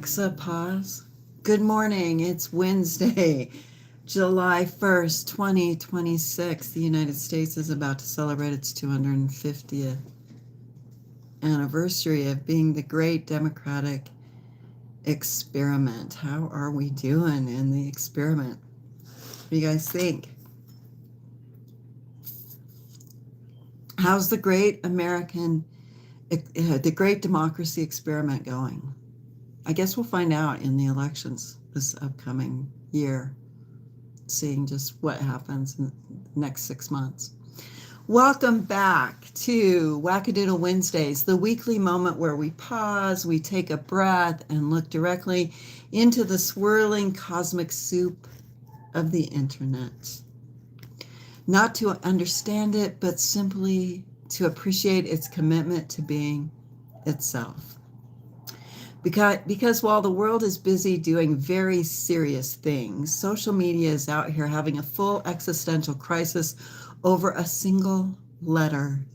Alexa, pause. Good morning. It's Wednesday, July 1st, 2026. The United States is about to celebrate its 250th anniversary of being the great democratic experiment. How are we doing in the experiment? What do you guys think? How's the great the great democracy experiment going? I guess we'll find out in the elections this upcoming year, seeing just what happens in the next 6 months. Welcome back to Wackadoodle Wednesdays, the weekly moment where we pause, we take a breath, and look directly into the swirling cosmic soup of the internet. Not to understand it, but simply to appreciate its commitment to being itself. Because while the world is busy doing very serious things, social media is out here having a full existential crisis over a single letter,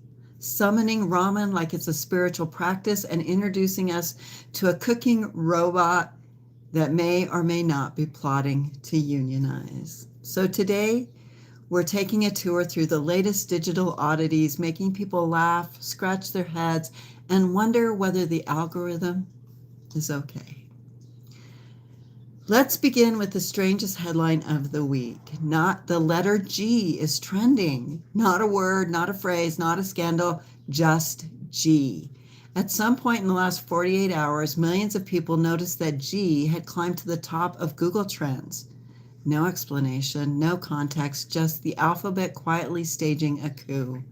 summoning ramen like it's a spiritual practice and introducing us to a cooking robot that may or may not be plotting to unionize. So today, we're taking a tour through the latest digital oddities, making people laugh, scratch their heads, and wonder whether the algorithm is okay. Let's begin with the strangest headline of the week. Not the letter G is trending. Not a word, not a phrase, not a scandal, just G. At some point in the last 48 hours, millions of people noticed that G had climbed to the top of Google Trends. No explanation, no context, just the alphabet quietly staging a coup.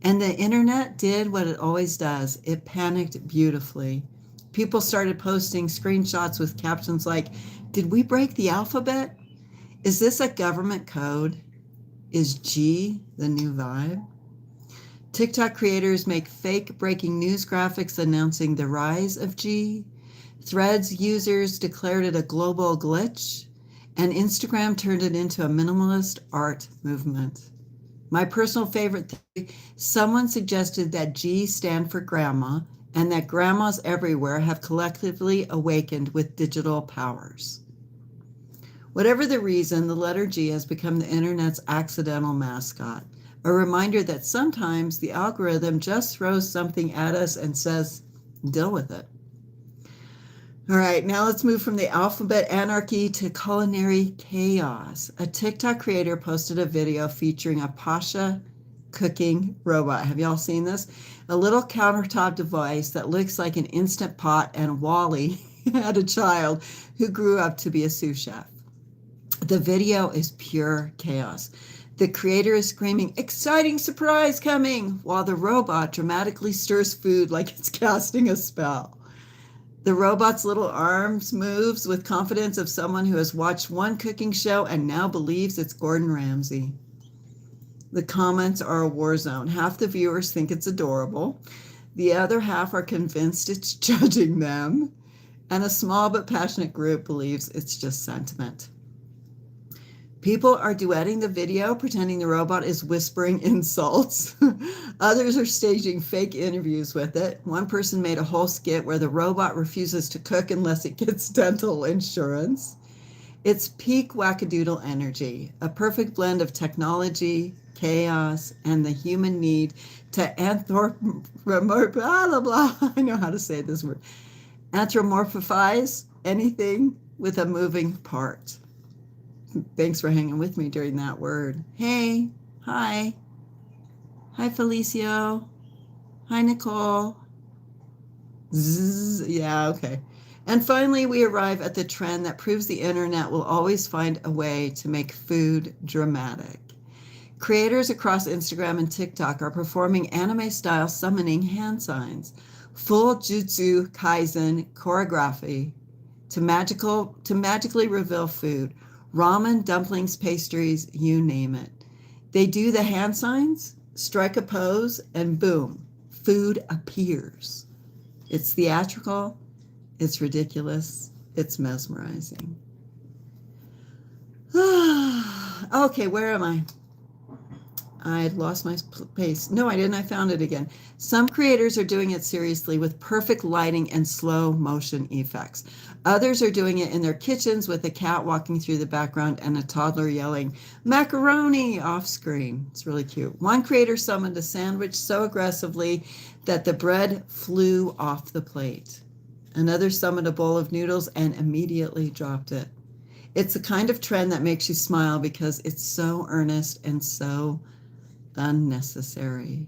And the internet did what it always does. It panicked beautifully. People started posting screenshots with captions like, "Did we break the alphabet? Is this a government code? Is G the new vibe?" TikTok creators make fake breaking news graphics announcing the rise of G. Threads users declared it a global glitch. And Instagram turned it into a minimalist art movement. My personal favorite theory, someone suggested that G stand for grandma, and that grandmas everywhere have collectively awakened with digital powers. Whatever the reason, the letter G has become the internet's accidental mascot, a reminder that sometimes the algorithm just throws something at us and says, deal with it. All right, now let's move from the alphabet anarchy to culinary chaos. A TikTok creator posted a video featuring a Pasha cooking robot. Have y'all seen this? A little countertop device that looks like an Instant Pot, and Wally had a child who grew up to be a sous chef. The video is pure chaos. The creator is screaming, "Exciting surprise coming," while the robot dramatically stirs food like it's casting a spell. The robot's little arms moves with confidence of someone who has watched one cooking show and now believes it's Gordon Ramsay. The comments are a war zone. Half the viewers think it's adorable. The other half are convinced it's judging them. And a small but passionate group believes it's just sentiment. People are duetting the video, pretending the robot is whispering insults. Others are staging fake interviews with it. One person made a whole skit where the robot refuses to cook unless it gets dental insurance. It's peak wackadoodle energy, a perfect blend of technology, chaos, and the human need to I know how to say this word, anthropomorphize anything with a moving part. Thanks for hanging with me during that word. Hey, hi. Hi, Felicio. Hi, Nicole. Zzz, yeah, okay. And finally, we arrive at the trend that proves the internet will always find a way to make food dramatic. Creators across Instagram and TikTok are performing anime-style summoning hand signs, full Jutsu Kaisen choreography to magically reveal food, ramen, dumplings, pastries, you name it. They do the hand signs, strike a pose, and boom, food appears. It's theatrical, it's ridiculous, it's mesmerizing. Okay, where am I? I lost my place. No, I didn't. I found it again. Some creators are doing it seriously with perfect lighting and slow motion effects. Others are doing it in their kitchens with a cat walking through the background and a toddler yelling, macaroni off screen. It's really cute. One creator summoned a sandwich so aggressively that the bread flew off the plate. Another summoned a bowl of noodles and immediately dropped it. It's the kind of trend that makes you smile because it's so earnest and so unnecessary.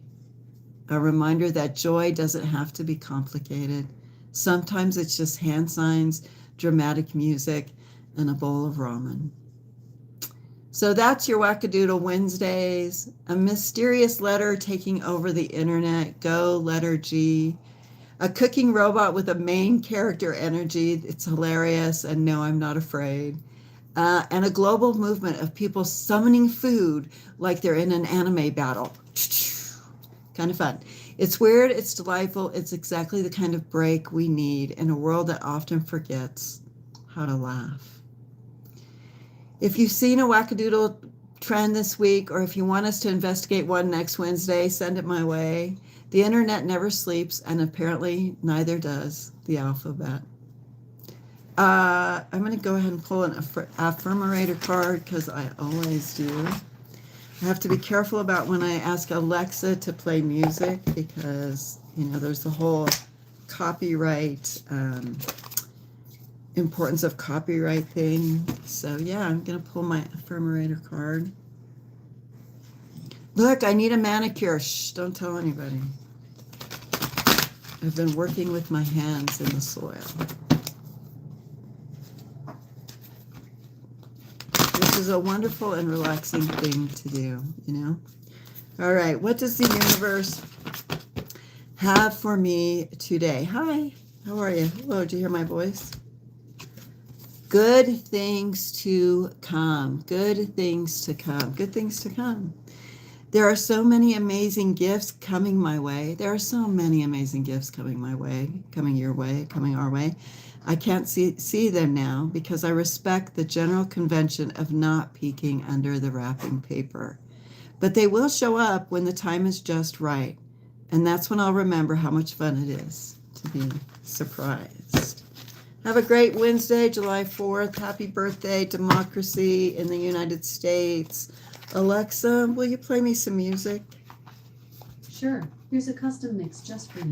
A reminder that joy doesn't have to be complicated. Sometimes it's just hand signs, dramatic music, and a bowl of ramen. So that's your Wackadoodle Wednesdays. A mysterious letter taking over the internet. Go, letter G. A cooking robot with a main character energy. It's hilarious. And no, I'm not afraid. And a global movement of people summoning food like they're in an anime battle. Kind of fun. It's weird, it's delightful, it's exactly the kind of break we need in a world that often forgets how to laugh. If you've seen a Wackadoodle trend this week, or if you want us to investigate one next Wednesday, send it my way. The internet never sleeps, and apparently neither does the alphabet. I'm going to go ahead and pull an affirmator card because I always do. I have to be careful about when I ask Alexa to play music because, there's the whole copyright, importance of copyright thing. So, yeah, I'm going to pull my affirmator card. Look, I need a manicure. Shh, don't tell anybody. I've been working with my hands in the soil. Which is a wonderful and relaxing thing to do, All right, what does the universe have for me today? Hi, how are you? Hello, did you hear my voice? Good things to come. Good things to come. Good things to come. There are so many amazing gifts coming my way. There are so many amazing gifts coming my way, coming your way, coming our way. I can't see them now because I respect the general convention of not peeking under the wrapping paper. But they will show up when the time is just right. And that's when I'll remember how much fun it is to be surprised. Have a great Wednesday, July 4th. Happy birthday, democracy in the United States. Alexa, will you play me some music? Sure. Here's a custom mix just for you.